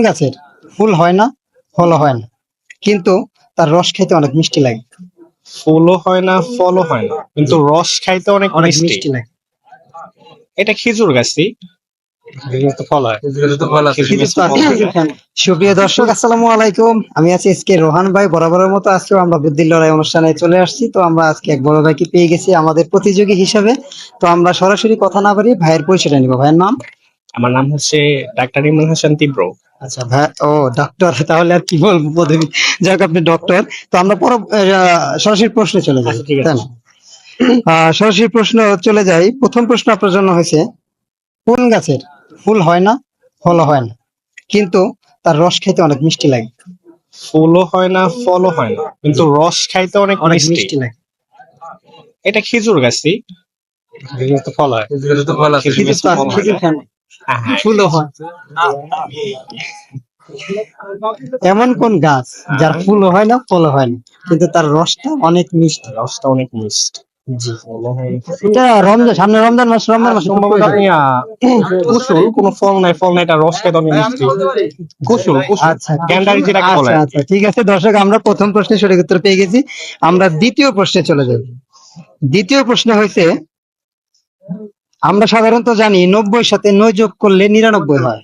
গাছের ফুল হয় না, ফলও হয় না, কিন্তু তার রস খেতে অনেক মিষ্টি লাগে? ফুলও হয় না, ফলও হয় না, কিন্তু রস খাইতে অনেক অনেক মিষ্টি। মিষ্টি লাগে। এটা খেজুর গাছই। খেজুর তো ফল হয়। সুপ্রিয় দর্শক, আসসালামু আলাইকুম। আমি আছি এসকে রোহান ভাই। বরাবরের মতো আজকে আমরা বুদ্ধির লড়াই অনুষ্ঠানে চলে আসছি। তো আমরা আজকে এক বড় ভাইকে পেয়ে গেছি আমাদের প্রতিযোগী হিসাবে। তো আমরা সরাসরি কথা না বাড়িয়ে ভাইয়ের পরিচয়টা নিব। ভাইয়ের নাম? আমার নাম হচ্ছে ডাক্তার ইমরান হাসান তীব্র। আচ্ছা ভাই, ও ডক্টর, তাহলে আর কি বলবো পদবী। যাক, আপনি ডক্টর। তো আমরা সরাসরি প্রশ্নে চলে যাই, ঠিক তাই আছে। না? সরাসরি প্রশ্ন চলে যাই। প্রথম প্রশ্ন আপনার জন্য হয়েছে, কোন গাছের ফুল হয় না, ফলও হয় না, কিন্তু তার রস খেতে অনেক মিষ্টি লাগে? ফুলও হয় না, ফলও হয় না, কিন্তু রস খাইতে অনেক অনেক মিষ্টি। মিষ্টি লাগে। এটা খেজুর গাছই। খেজুর তো ফল হয়। খেজুর গাছ তো ফল হয় না। ফুলও হয়। এমন কোন গাছ যার ফুলও হয় না, ফলও হয় না, কিন্তু তার রসটা অনেক মিষ্টি? রসটা অনেক মিষ্টি। জি, এটা রমজান, সামনে রমজান মাস, রমজান মাসে সম্ভবত আপনি কুসুল, কোনো ফল নাই, ফল নাই, এটা রস খাইতে অনেক মিষ্টি। কুসুল, কুসুল। আচ্ছা, ক্যান্ডারি যেটাকে বলে। আচ্ছা আচ্ছা, ঠিক আছে দর্শক, আমরা প্রথম প্রশ্নের সঠিক উত্তর পেয়ে গেছি। আমরা দ্বিতীয় প্রশ্নে চলে যাই। দ্বিতীয় প্রশ্ন হয়েছে, আমরা সাধারণত জানি 90 সাথে 9 যোগ করলে 99 হয়।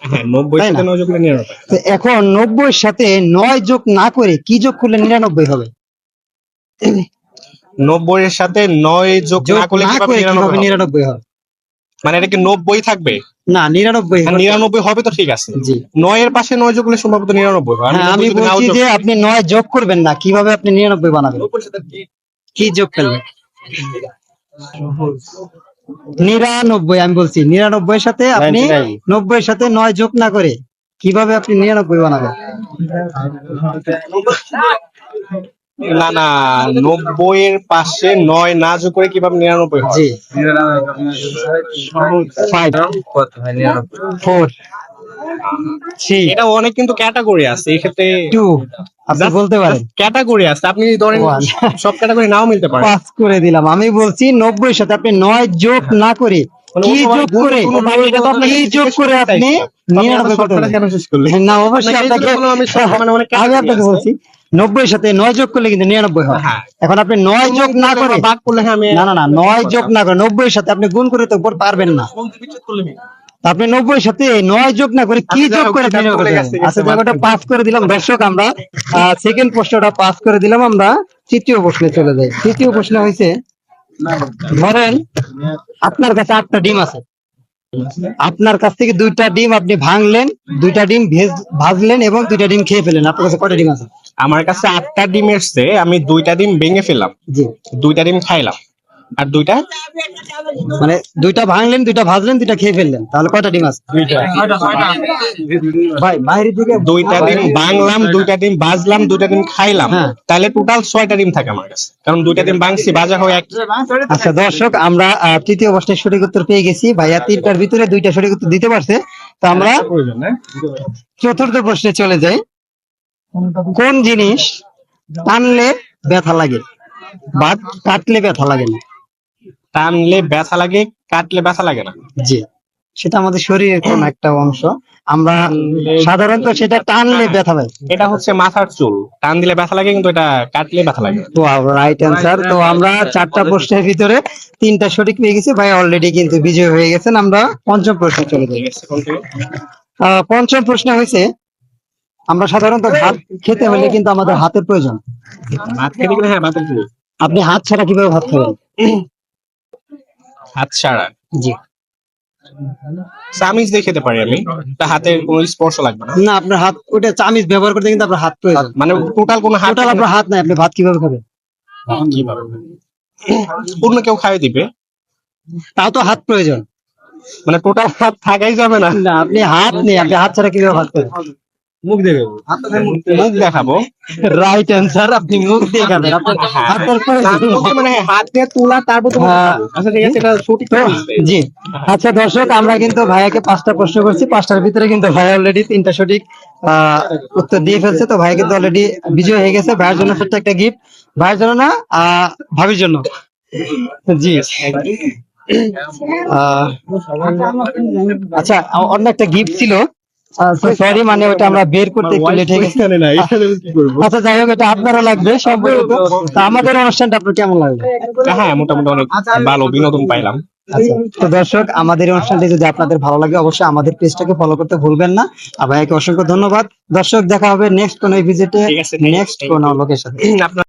হ্যাঁ, 90 তাই না? সাথে 9 যোগ করলে 99। তো এখন 90 সাথে 9 যোগ না করে কি যোগ করলে 99 হবে? 90 এর সাথে 9 যোগ যোগ না করলে না কিভাবে করে 99 কিভাবে হবে? 99 হবে? মানে এটা কি 90 থাকবে? না, 99 আর 99 হবে তো ঠিক আছে। জি। 9 এর পাশে 9 যোগ করলে সম্ভবত 99 হয়। হ্যাঁ, আমি 90 যদি নাও বলছি যোগ যে আপনি 9 যোগ করবেন না, কিভাবে আপনি 99 বানাবেন? কি যোগ করবেন? 99, আমি বলছি 99 সাথে আপনি 90 সাথে 9 যোগ না করে কিভাবে আপনি 99 বানাবেন? না না, 90 এর পাশে 9 না যোগ করে কিভাবে 99 হয়? জি, 5 4 3 এটা অনেক কিন্তু ক্যাটাগরি আছে এই ক্ষেত্রে। 2, আপনি বলতে পারেন। ক্যাটাগরি আছে, আপনি ধরেন 1 সব ক্যাটাগরি নাও মিলতে পারে। 5 করে দিলাম। আমি বলছি 90 সাথে আপনি 9 যোগ না করে কি যোগ করে, কি যোগ করে আপনি 99 করতে পারবেন? কেন শেষ করলে? না, অবশ্যই আপনাকে, আমি আপনাকে বলছি 90 সাথে 9 যোগ করলে কিন্তু 99 হয়। হ্যাঁ। এখন আপনি 9 যোগ না করে, ভাগ করলে হ্যাঁ আমি না না না, 9 যোগ না করে 90 সাথে আপনি গুণ করে তো পারবেন না। আপনি 90 সাথে 9 যোগ না করে কি যোগ করে আপনি 99 করতে পারবেন? আচ্ছা, জায়গাটা পাস করে দিলাম। দর্শক, আমরা সেকেন্ড প্রশ্নটা পাস করে দিলাম। আমরা তৃতীয় প্রশ্নে চলে যাই। তৃতীয় প্রশ্ন হয়েছে, ধরেন আপনার কাছে 8টা ডিম আছে। আপনার কাছ থেকে 2টা ডিম আপনি ভাঙলেন, 2টা ডিম ভাজলেন এবং 2টা ডিম খেয়ে ফেলেন। আপনার কাছে কয়টা ডিম আছে? আমার কাছে 8টা ডিম এসছে, আমি 2টা ডিম ভেঙে ফেললাম, জি, 2টা ডিম খাইলাম, আর 2টা মানে 2টা ভাঙলেন, 2টা ভাজলেন, 2টা খেয়ে ফেললেন, তাহলে কয়টা ডিম আছে? ভাই বাইরে থেকে 2টা ডিম ভাঙলাম, 2টা ডিম ভাজলাম, 2টা ডিম খাইলাম, হ্যাঁ। তাহলে টোটাল 6টা ডিম থাকে আমার কাছে, কারণ 2টা ডিম ভাঙছি, ভাজা হয়ে এক। আচ্ছা দর্শক, আমরা তৃতীয় প্রশ্নের সঠিক উত্তর পেয়ে গেছি। ভাইয়া 3টার ভিতরে 2টা সঠিক উত্তর দিতে পারছে। তো আমরা চতুর্থ প্রশ্নে চলে যাই। কোন জিনিস টানলে ব্যথা লাগে বা কাটলে ব্যথা লাগে না? টানলে ব্যথা লাগে, কাটলে ব্যথা লাগে না। জি, সেটা আমাদের শরীরের কোন একটা অংশ। আমরা সাধারণত সেটা টানলে ব্যথা পাই। এটা হচ্ছে মাথার চুল, টান দিলে ব্যথা লাগে, কিন্তু এটা কাটলে ব্যথা লাগে। Wow, right answer. তো আমরা 4টা প্রশ্নের ভিতরে 3টা সঠিক পেয়ে গেছি। ভাই অলরেডি কিন্তু বিজয় হয়ে গেছেন। আমরা পঞ্চম প্রশ্নে চলে যাই। পঞ্চম প্রশ্ন হয়েছে, আমরা সাধারণত ভাত খেতে হলে কিন্তু আমাদের হাতের প্রয়োজন। ভাত খেতে গেলে হ্যাঁ ভাতের চুল। আপনি হাত ছাড়া কিভাবে ভাত খাবেন? হাত ছাড়া জি, চামিচ দিয়ে খেতে পারি আমি, তা হাতের কোনো স্পর্শ লাগবে না। না, আপনার হাত, ওটা চামিচ ব্যবহার করতে কিন্তু আপনার হাত প্রয়োজন। মানে টোটাল কোনো হাত, টোটাল আপনার হাত নাই, আপনি ভাত কিভাবে খাবেন? কিভাবে অন্য কেউ খাইয়ে দিবে, তাও তো হাত প্রয়োজন। মানে টোটাল হাত থাকাই যাবে না। না, আপনি হাত নেই, আপনি হাত ছাড়া কিভাবে ভাত খাবেন? মুখ দিয়ে মুখ দেখাবো। রাইট অ্যান্সার, আপনি মুখ দিয়ে খাবেন। আপনার হাতের প্রয়োজন। মানে হাত দিয়ে তোলা, তারপর তো আচ্ছা ঠিক আছে, এটা সঠিক তো, জি। আচ্ছা দর্শক, আমরা কিন্তু ভাইয়াকে 5টা প্রশ্ন করছি, 5টার ভিতরে কিন্তু ভাই অলরেডি 3টা সঠিক উত্তর দিয়ে ফেলছে। তো ভাই কিন্তু অলরেডি বিজয় হয়ে গেছে। ভাইয়ের জন্য ছোট্ট একটা গিফট, ভাইয়ের জন্য না, ভাবির জন্য। জি। আচ্ছা, অন্য একটা গিফট ছিল, সরি, মানে ওটা আমরা বের করতে একটু লেট হয়ে গেছে। এখানে না, এখানে কি করবো? আচ্ছা যাই হোক, এটা আপনারও লাগবে সম্পর্কিত। তা আমাদের অনুষ্ঠানটা আপনার কেমন লাগবে? হ্যাঁ, মোটামুটি অনেক ভালো বিনোদন পাইলাম। আচ্ছা, তো দর্শক, আমাদের এই অনুষ্ঠানটি যদি আপনাদের ভালো লাগে অবশ্যই আমাদের পেজটাকে ফলো করতে ভুলবেন না। আর ভাইয়াকে অসংখ্য ধন্যবাদ। দর্শক, দেখা হবে নেক্সট কোন ভিজিটে, ঠিক আছে, নেক্সট কোন লোকেশনে। আপনার